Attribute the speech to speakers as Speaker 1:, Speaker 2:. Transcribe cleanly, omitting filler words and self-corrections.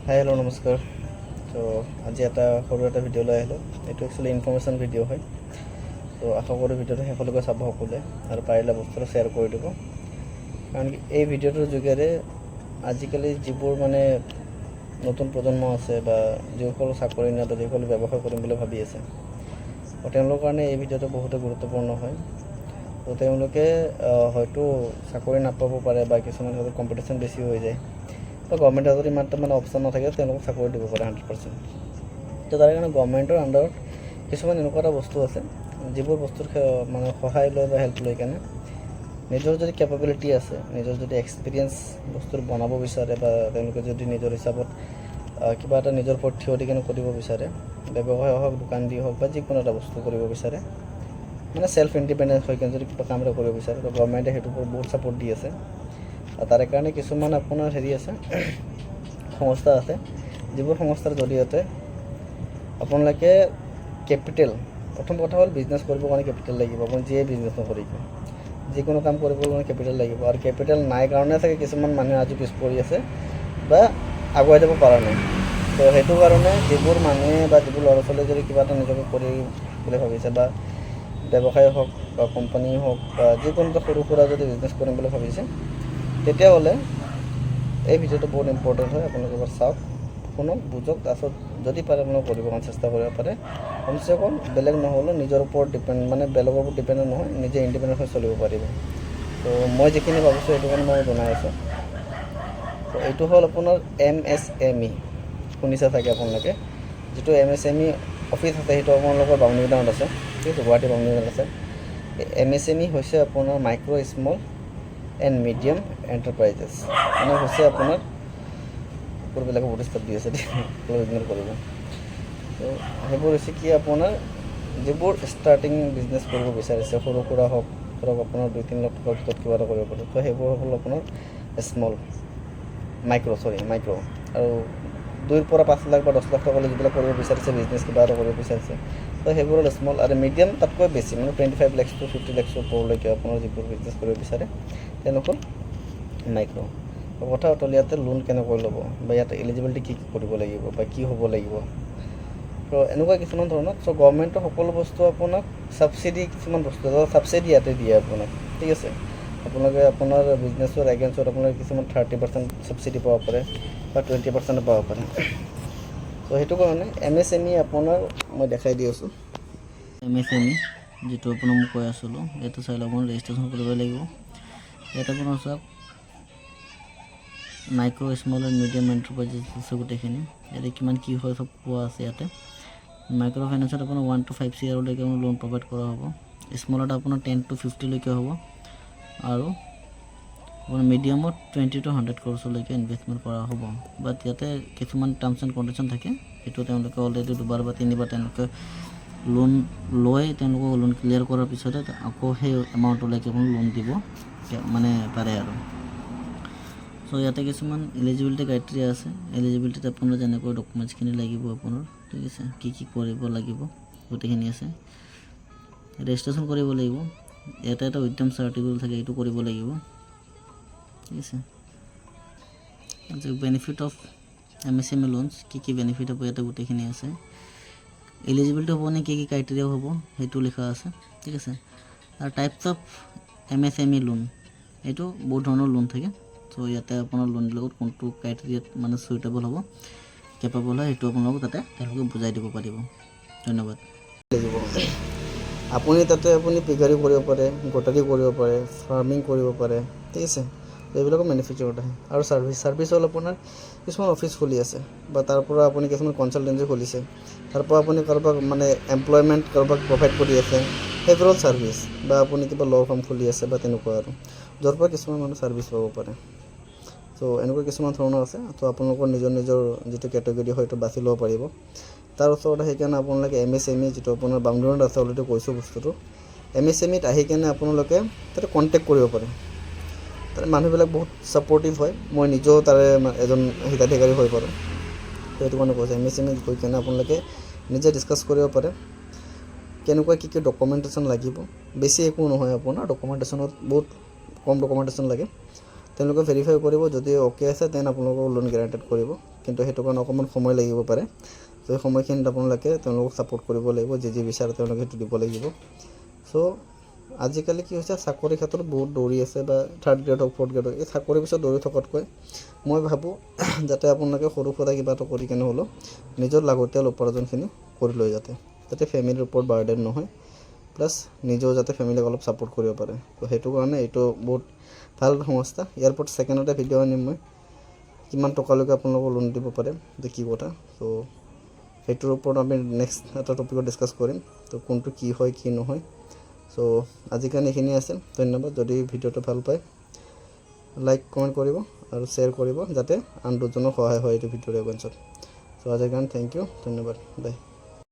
Speaker 1: Hi hello' নমস্কাৰ। ত' আজি সৰু এটা ভিডিঅ' লৈ আহিলোঁ। এইটো একচুৱেলি ইনফৰ্মেশ্যন ভিডিঅ' হয়। ত' আশা কৰোঁ ভিডিঅ'টো শেষলৈকে চাব সকলোৱে আৰু পাৰিলে বস্তুটো শ্বেয়াৰ কৰি দিব। কাৰণ এই ভিডিঅ'টোৰ যোগেৰে আজিকালি যিবোৰ নতুন প্ৰজন্ম আছে বা যিসকল চাকৰি নিয়া বা যিসকল ব্যৱসায় কৰিম বুলি ভাবি আছে, তেওঁলোকৰ কাৰণে এই ভিডিঅ'টো বহুতো গুৰুত্বপূৰ্ণ হয়। তো তেওঁলোকে হয়তো চাকৰি নাপাব পাৰে বা কিছুমান ক্ষেত্ৰত কম্পিটিশ্যন বেছি হৈ যায়। তো গভৰ্ণমেণ্টে যদি ইমান অপশ্যন নাথাকে তেওঁলোকক চাকৰি দিব পাৰে 100%। তো তাৰ কাৰণে গভৰ্ণমেণ্টৰ আণ্ডাৰত কিছুমান এনেকুৱা এটা বস্তু আছে, যিবোৰ বস্তুৰ সহায় লৈ বা হেল্প লৈ কেনে নিজৰ যদি কেপাবিলিটি আছে, নিজৰ যদি এক্সপিৰিয়েঞ্চ বস্তুৰ বনাব বিচাৰে বা তেওঁলোকে যদি নিজৰ হিচাপত কিবা এটা নিজৰ ওপৰত থিয় দি কেনে কৰিব বিচাৰে, ব্যৱসায় হওক, দোকান দি হওক বা যিকোনো এটা বস্তু কৰিব বিচাৰে, ছেল্ফ ইণ্ডিপেণ্ডেঞ্চ হৈ কেনে যদি কিবা কাম এটা কৰিব বিচাৰে, তো গভৰ্ণমেণ্টে সেইটোৰ ওপৰত বহুত ছাপোৰ্ট দি আছে। আৰু তাৰে কাৰণে কিছুমান আপোনাৰ আছে সংস্থা আছে, যিবোৰ সংস্থাৰ জৰিয়তে আপোনালোকে কেপিটেল, প্ৰথম কথা হ'ল বিজনেছ কৰিবৰ কাৰণে কেপিটেল লাগিব। আপুনি যিয়ে বিজনেছ নকৰিব, যিকোনো কাম কৰিবৰ কাৰণে কেপিটেল লাগিব। আৰু কেপিটেল নাই কাৰণে চাগে কিছুমান মানুহে আজি পিছ পৰি আছে বা আগুৱাই যাব পৰা নাই। তো সেইটো কাৰণে যিবোৰ মানুহে বা যিবোৰ ল'ৰা ছোৱালীয়ে যদি কিবা এটা নিজকে কৰিম বুলি ভাবিছে বা ব্যৱসায় হওক বা কোম্পানী হওক বা যিকোনো এটা সৰু সুৰা যদি বিজনেছ কৰিম বুলি ভাবিছে, তেতিয়াহ'লে এই ভিডিঅ'টো বহুত ইম্পৰ্টেণ্ট হয়। আপোনালোকে এবাৰ চাওক, শুনক, বুজক, তাৰপিছত যদি পাৰে আপোনালোকে কৰিব কাৰণে চেষ্টা কৰিব পাৰে। কমচে কম বেলেগ নহ'লেও নিজৰ ওপৰত বেলেগৰ ওপৰত ডিপেণ্ডেণ্ট নহয়, নিজে ইণ্ডিপেণ্ডেণ্ট হৈ চলিব পাৰিব। তো মই যিখিনি ভাবিছোঁ সেইটো কাৰণে মই জনাই আছোঁ। তো এইটো হ'ল আপোনাৰ MSME, শুনিছে চাগে আপোনালোকে। যিটো MSME অফিচ আছে সেইটো আপোনালোকৰ বামুণীমৈদামত আছে, ঠিক আছে, গুৱাহাটী বামুণীমৈদামত আছে। MSME হৈছে আপোনাৰ micro' small and medium enterprises, হৈছে আপোনাৰ সকলোবিলাকে প্ৰতিষ্ঠাত দি আছে, ইগনোৰ কৰিব। তো সেইবোৰ হৈছে কি, আপোনাৰ যিবোৰ ষ্টাৰ্টিং বিজনেছ কৰিব বিচাৰিছে, সৰু সুৰা হওক, ধৰক আপোনাৰ 2-3 লাখ টকাৰ ভিতৰত কিবা এটা কৰিব পাৰে। তো সেইবোৰ হ'ল আপোনাৰ মাইক্ৰ'। আৰু 2 পৰা 5 লাখ বা 10 লাখ টকালৈ যিবিলাক কৰিব বিচাৰিছে বিজনেছ, কিবা এটা কৰিব বিচাৰিছে, তো সেইবোৰ হ'ল স্মল। আৰু মিডিয়াম তাতকৈ বেছি, 25 লাখ to 50 লাখ ওপৰলৈকে আপোনাৰ যিবোৰ বিজনেছ কৰিব বিচাৰে তেওঁলোক হ'ল মাইক্ৰ'। কথা হ'ল ইয়াতে লোন কেনেকৈ ল'ব বা ইয়াতে এলিজিবিলিটি কি কৰিব লাগিব বা কি হ'ব লাগিব, তো এনেকুৱা কিছুমান ধৰণৰ। চ' গভৰ্ণমেণ্টৰ সকলো বস্তু আপোনাক ছাবচিডি, কিছুমান বস্তু ছাবচিডি ইয়াতে দিয়ে আপোনাক, ঠিক আছে। আপোনালোকে আপোনাৰ বিজনেছৰ এগেইনষ্টত আপোনালোকে কিছুমান 30% ছাবচিডি পাব পাৰে বা 20% পাব পাৰে। চ' সেইটো কাৰণে MSME আপোনাৰ মই দেখাই দি আছোঁ। MSME যিটো আপোনাক মই কৈ আছিলোঁ, এইটো চাই লওক, আপোনাৰ ৰেজিষ্ট্ৰেশ্যন কৰিব লাগিব। ইয়াত আপোনাৰ চাওক micro' small and medium enterprises আছে গোটেইখিনি। ইয়াতে কিমান কি হয় চব পোৱা আছে ইয়াতে। মাইক্ৰ' ফাইনেন্সত আপোনাৰ 1 to 5 CRলৈকে আপোনাৰ লোন প্ৰভাইড কৰা হ'ব। স্মলত আপোনাৰ 10 to 50লৈকে হ'ব। আৰু আপোনাৰ মিডিয়ামত 20 to 100 crores ইনভেষ্টমেণ্ট কৰা হ'ব। বাট ইয়াতে কিছুমান টাৰ্মছ এণ্ড কণ্ডিশ্যন থাকে, সেইটো তেওঁলোকে অলৰেডি 2বাৰ বা 3বাৰ তেওঁলোকে লোন লৈ তেওঁলোকক লোন ক্লিয়াৰ কৰাৰ পিছতে আকৌ সেই এমাউণ্টলৈকে আপোনাৰ লোন দিব পাৰে আৰু। চ' ইয়াতে কিছুমান এলিজিবিলিটি ক্ৰাইটেৰিয়া আছে। এলিজিবিলিটিত আপোনাৰ যেনেকৈ ডকুমেণ্টছখিনি লাগিব আপোনাৰ, ঠিক আছে, কি কৰিব লাগিব গোটেইখিনি আছে। ৰেজিষ্ট্ৰেশ্যন কৰিব লাগিব। ইয়াতে এটা উদ্যম চাৰ্টিফিকেট থাকে, এইটো কৰিব লাগিব, ঠিক আছে। বেনিফিট অফ MSME লোনছ, কি বেনিফিট হ'ব ইয়াতে গোটেইখিনি আছে। এলিজিবিলিটি হ'ব নে কি ক্ৰাইটেৰিয়া হ'ব সেইটো লিখা আছে, ঠিক আছে। আৰু টাইপছ অফ MSME লোন, এইটো বহুত ধৰণৰ লোন থাকে। চ' ইয়াতে আপোনাৰ লোনবিলাকত কোনটো ক্ৰাইটেৰিয়াত চুইটেবল হ'ব, কেপাবল হয়, সেইটো আপোনালোকক তাতে তেওঁলোকে বুজাই দিব পাৰিব। ধন্যবাদ। আপুনি পিকাৰী কৰিব পাৰে, গোটাৰী কৰিব পাৰে, ফাৰ্মিং কৰিব পাৰে, ঠিক আছে। এইবিলাকৰ মেনুফেকচাৰত আহে। আৰু ছাৰ্ভিচ হ'ল আপোনাৰ কিছুমান অফিচ খুলি আছে বা তাৰ পৰা আপুনি কিছুমান কনচালটেঞ্চি খুলিছে, তাৰ পৰা আপুনি কাৰোবাক এমপ্লয়মেণ্ট কাৰোবাক প্ৰভাইড কৰি আছে, সেইবোৰ হ'ল ছাৰ্ভিচ। বা আপুনি কিবা ল' ফাৰ্ম খুলি আছে বা তেনেকুৱা আৰু, য'ৰ পৰা কিছুমান মানুহ ছাৰ্ভিচ পাব পাৰে। চ' এনেকুৱা কিছুমান ধৰণৰ আছে। তো আপোনালোকৰ নিজৰ যিটো কেটেগৰী হয় সেইটো বাছি ল'ব পাৰিব। তাৰ ওচৰত আহি কেনে আপোনালোকে MSME যিটো আপোনাৰ বামুণীমৈদামত আছে, অলৰেডি কৈছোঁ বস্তুটো। MSMEত আহি কেনে আপোনালোকে তাতে কণ্টেক্ট কৰিব পাৰে। তাৰে মানুহবিলাক বহুত ছাপৰ্টিভ হয়। মই নিজেও তাৰে এজন হিতাধিকাৰী হৈ পাৰোঁ। তো সেইটো কাৰণে কৈছোঁ, MSMEত গৈ কেনে আপোনালোকে নিজে ডিছকাছ কৰিব পাৰে কেনেকুৱা কি ডকুমেণ্টেশ্যন লাগিব। বেছি একো নহয় আপোনাৰ, ডকুমেণ্টেশ্যনত বহুত কম ডকুমেণ্টেশ্যন লাগে। তেওঁলোকে ভেৰিফাই কৰিব, যদি অ'কে আছে দেন আপোনালোকক লোন গ্ৰেণ্টেড কৰিব, কিন্তু সেইটো কাৰণে অকণমান সময় লাগিব পাৰে। তো এই সময়খিনিত আপোনালোকে তেওঁলোকক ছাপোৰ্ট কৰিব লাগিব, যি বিচাৰে তেওঁলোকে সেইটো দিব লাগিব। চ' আজিকালি কি হৈছে, চাকৰি ক্ষেত্ৰত বহুত দৌৰি আছে, বা থাৰ্ড গ্ৰেড হওক ফ'ৰ্থ গ্ৰেড হওক, এই চাকৰিৰ পিছত দৌৰি থকাতকৈ মই ভাবোঁ যাতে আপোনালোকে সৰু সুৰা কিবা এটা কৰি কেনে হ'লেও নিজৰ লাগতিয়াল উপাৰ্জনখিনি কৰি লৈ যাতে ফেমিলিৰ ওপৰত বাৰ্ডেন নহয়, প্লাছ নিজেও যাতে ফেমিলিক অলপ ছাপোৰ্ট কৰিব পাৰে। তো সেইটো কাৰণে এইটো বহুত ভাল সংস্থা। ইয়াৰ ওপৰত ছেকেণ্ডতে ভিডিঅ' আনিম মই, কিমান টকালৈকে আপোনালোকক লোন দিব পাৰে, যে কি কথা। ত' সেইটোৰ ওপৰত আমি নেক্সট এটা টপিকত ডিছকাছ কৰিম, তো কোনটো কি হয় কি নহয়। চ' আজিৰ কাৰণে এইখিনি আছিল, ধন্যবাদ। যদি ভিডিঅ'টো ভাল পায় লাইক কমেণ্ট কৰিব আৰু শ্বেয়াৰ কৰিব, যাতে আন দুজনৰ সহায় হয় এইটো ভিডিঅ'ৰ এগেইনষ্টত। চ' আজিৰ কাৰণে থেংক ইউ, ধন্যবাদ, বাই।